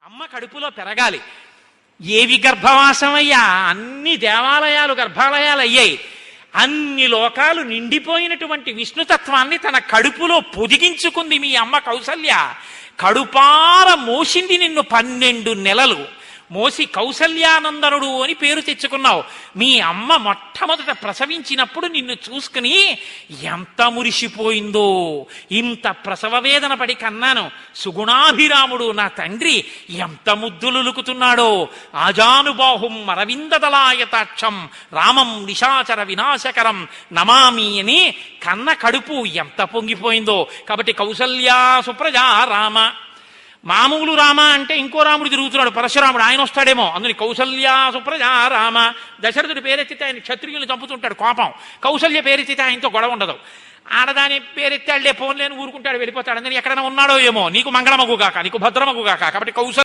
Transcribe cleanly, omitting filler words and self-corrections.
అమ్మ కడుపులో పెరగాలి. ఏవి గర్భవాసమయ్యా? అన్ని దేవాలయాలు గర్భాలయాలు అయ్యాయి. అన్ని లోకాలు నిండిపోయినటువంటి విష్ణుతత్వాన్ని తన కడుపులో పొదిగించుకుంది మీ అమ్మ కౌసల్య. కడుపార మోసింది నిన్ను 12 నెలలు మోసి కౌసల్యానందనుడు అని పేరు తెచ్చుకున్నావు. మీ అమ్మ మొట్టమొదట ప్రసవించినప్పుడు నిన్ను చూసుకుని ఎంత మురిసిపోయిందో. ఇంత ప్రసవ వేదన పడి కన్నాను, సుగుణాభిరాముడు నా తండ్రి ఎంత ముద్దులులుకుతున్నాడో. ఆజానుబాహుం అరవిందదలాయతాక్షం రామం నిశాచర వినాశకరం నమామి అని కన్న కడుపు ఎంత పొంగిపోయిందో. కాబట్టి కౌసల్యా సుప్రజా రామ. మామూలు రామ అంటే ఇంకో రాముడు తిరుగుతున్నాడు, పరశురాముడు, ఆయన వస్తాడేమో. అందుని కౌసల్యా సుప్రజా రామ. దశరథుడి పేరెత్తితే ఆయన క్షత్రియులు చంపుతుంటాడు కోపం, కౌసల్య పేరెత్తితే ఆయనతో గొడవ ఉండదు. ఆడదాని పేరెత్తాడులే ఫోన్ లేని ఊరుకుంటాడు, వెళ్ళిపోతాడు. అందుకని ఎక్కడైనా ఉన్నాడో ఏమో. నీకు మంగళమగుగాక, నీకు భద్రమగుగాక. కాబట్టి కౌసల్య